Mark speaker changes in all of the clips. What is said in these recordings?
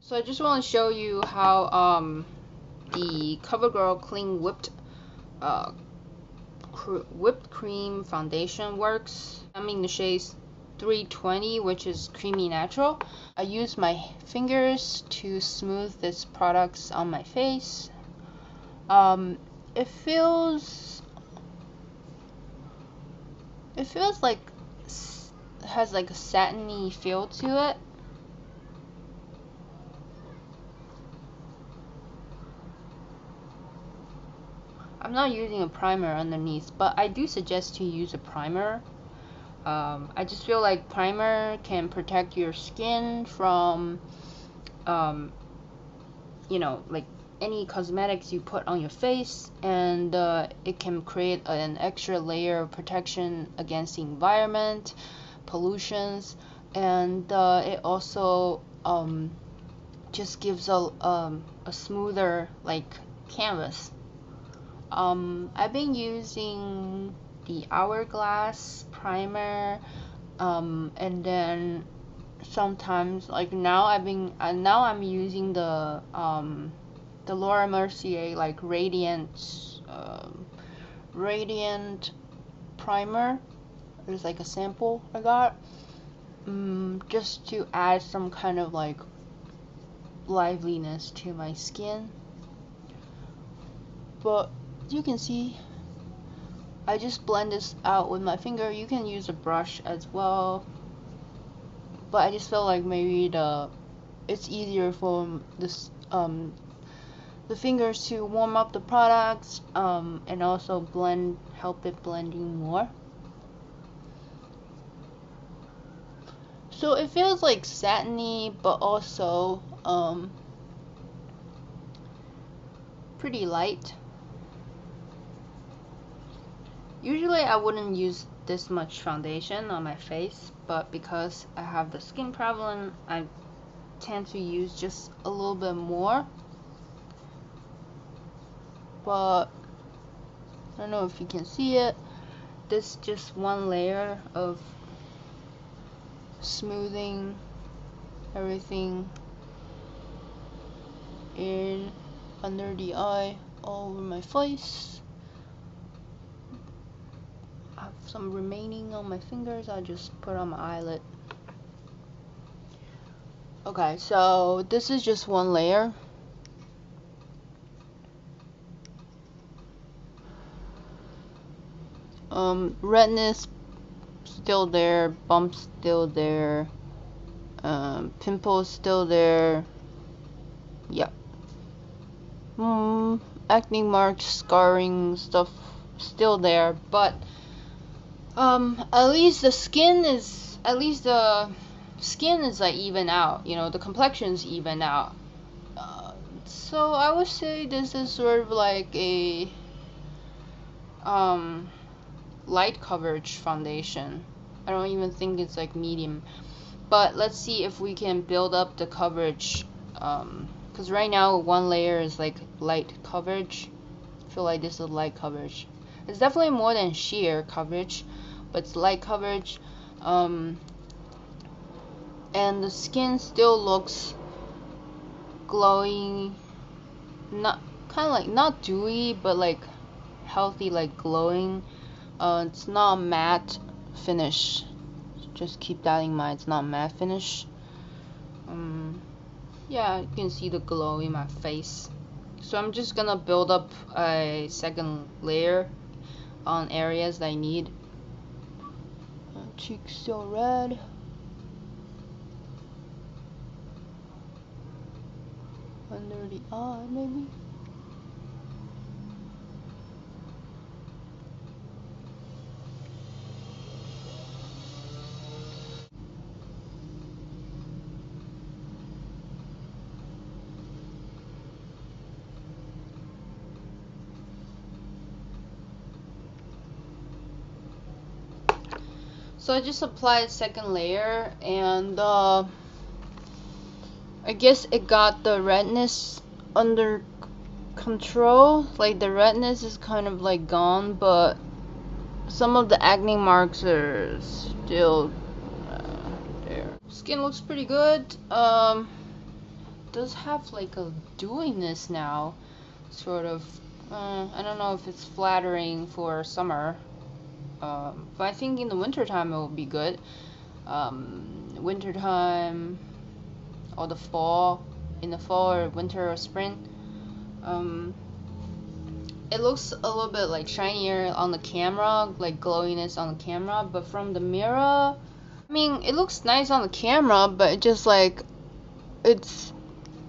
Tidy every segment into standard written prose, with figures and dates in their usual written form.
Speaker 1: So I just want to show you how the Covergirl Clean Whipped Cream Foundation works. I'm in the shades 320, which is creamy natural. I use my fingers to smooth this product on my face. It feels like has like a satiny feel to it. I'm not using a primer underneath, but I do suggest to use a primer. I just feel like primer can protect your skin from, you know, like any cosmetics you put on your face, and it can create an extra layer of protection against the environment, pollutions, and it also just gives a smoother like canvas. I've been using the Hourglass primer, and then sometimes like now I'm using the Laura Mercier like radiant primer. There's like a sample I got, just to add some kind of like liveliness to my skin. But you can see I just blend this out with my finger. You can use a brush as well, but I just feel like maybe it's easier for this the fingers to warm up the products, and also help it blending more. So it feels like satiny, but also pretty light. Usually I wouldn't use this much foundation on my face, but because I have the skin problem, I tend to use just a little bit more. But I don't know if you can see it. This is just one layer of smoothing everything in under the eye, all over my face. I have some remaining on my fingers. I just put on my eyelid. Okay, so this is just one layer. Redness still there, bumps still there, pimples still there. Yep. Acne marks, scarring stuff still there, but at least the skin is like even out, you know, the complexion's even out. So I would say this is sort of like a light coverage foundation. I don't even think it's like medium, but let's see if we can build up the coverage, because right now one layer is like light coverage. I feel like this is light coverage. It's definitely more than sheer coverage, but it's light coverage. And the skin still looks glowing, not kind of like not dewy, but like healthy, like glowing. It's not matte finish. Just keep that in mind. It's not matte finish. Yeah, you can see the glow in my face. So I'm just gonna build up a second layer on areas that I need. Cheeks still red. Under the eye, maybe. So I just applied second layer, and I guess it got the redness under control. Like the redness is kind of like gone, but some of the acne marks are still there. Skin looks pretty good. does have like a dewiness now, sort of. I don't know if it's flattering for summer, but I think in the wintertime it will be good. Wintertime or the fall, in the fall or winter or spring. It looks a little bit like shinier on the camera, like glowiness on the camera, but from the mirror, I mean, it looks nice on the camera, but it just like, it's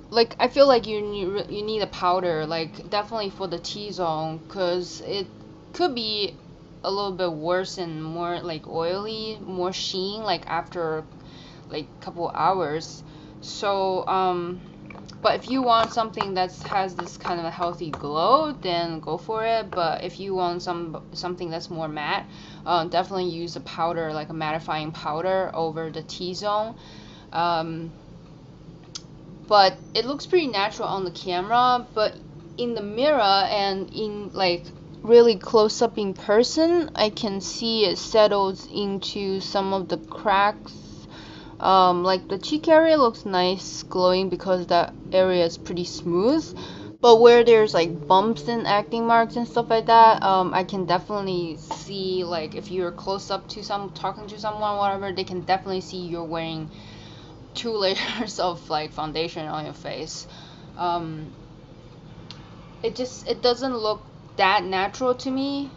Speaker 1: like, I feel like you need a powder, like definitely for the T-zone, because it could be a little bit worse and more like oily, more sheen, like after like couple hours. So but if you want something that has this kind of a healthy glow, then go for it. But if you want something that's more matte, definitely use a powder, like a mattifying powder over the T-zone. But it looks pretty natural on the camera, but in the mirror and in like really close up in person, I can see it settles into some of the cracks. Like the cheek area looks nice glowing because that area is pretty smooth, but where there's like bumps and acne marks and stuff like that, I can definitely see, like if you're close up to talking to someone, whatever, they can definitely see you're wearing 2 layers of like foundation on your face. It doesn't look that natural to me,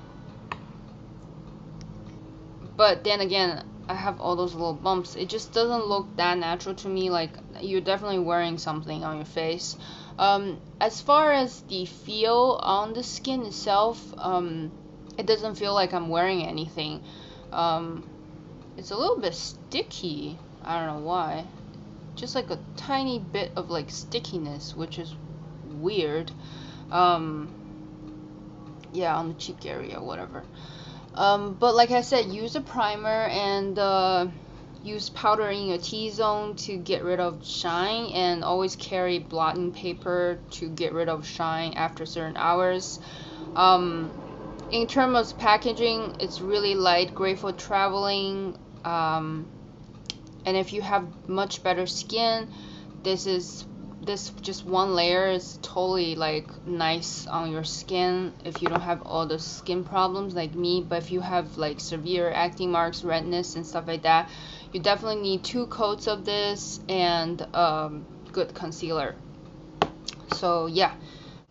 Speaker 1: but then again, I have all those little bumps. It just doesn't look that natural to me, like you're definitely wearing something on your face. As far as the feel on the skin itself, it doesn't feel like I'm wearing anything. It's a little bit sticky, I don't know why. Just like a tiny bit of like stickiness, which is weird. Yeah, on the cheek area, whatever. But like I said, use a primer and use powder in your T-zone to get rid of shine, and always carry blotting paper to get rid of shine after certain hours. In terms of packaging, it's really light, great for traveling. And if you have much better skin, this just one layer is totally like nice on your skin if you don't have all the skin problems like me. But if you have like severe acne marks, redness and stuff like that, you definitely need 2 coats of this and good concealer. So yeah,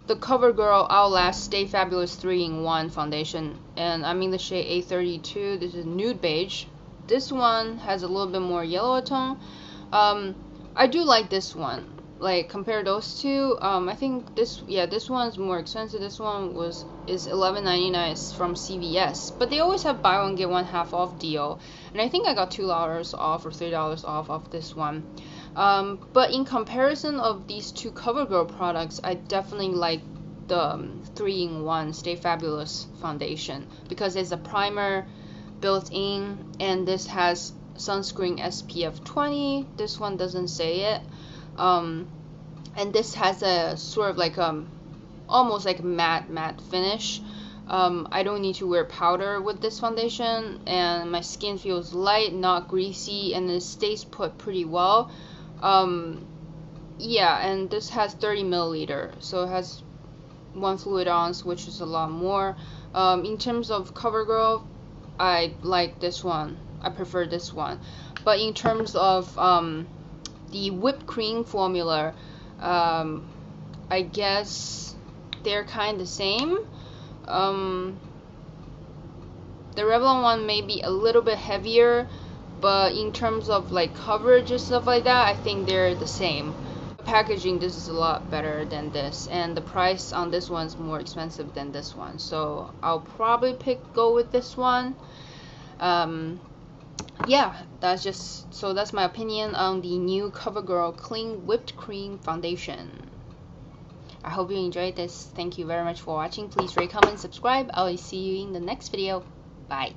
Speaker 1: the Covergirl Outlast Stay Fabulous 3-in-1 foundation, and I'm in the shade A32. This is nude beige. This one has a little bit more yellow tone. I do like this one. Like compare those two, I think this one is more expensive. This one is $11.99 from CVS, but they always have buy one get one half off deal, and I think I got $2 off or $3 off of this one. But in comparison of these 2 Covergirl products, I definitely like the 3-in-1 Stay Fabulous foundation because it's a primer built in, and this has sunscreen SPF 20. This one doesn't say it. And this has a sort of like almost like a matte finish. I don't need to wear powder with this foundation, and my skin feels light, not greasy, and it stays put pretty well. Yeah, and this has 30 milliliter, so it has 1 fluid ounce, which is a lot more. In terms of Covergirl, I like this one. I prefer this one. But in terms of the whipped cream formula, I guess they're kind of the same. The Revlon one may be a little bit heavier, but in terms of like coverage and stuff like that, I think they're the same. Packaging, this is a lot better than this, and the price on this one's more expensive than this one, so I'll probably go with this one. Yeah, that's my opinion on the new Covergirl Clean Whipped Cream Foundation. I hope you enjoyed this. Thank you very much for watching. Please rate, comment, subscribe. I'll see you in the next video. Bye.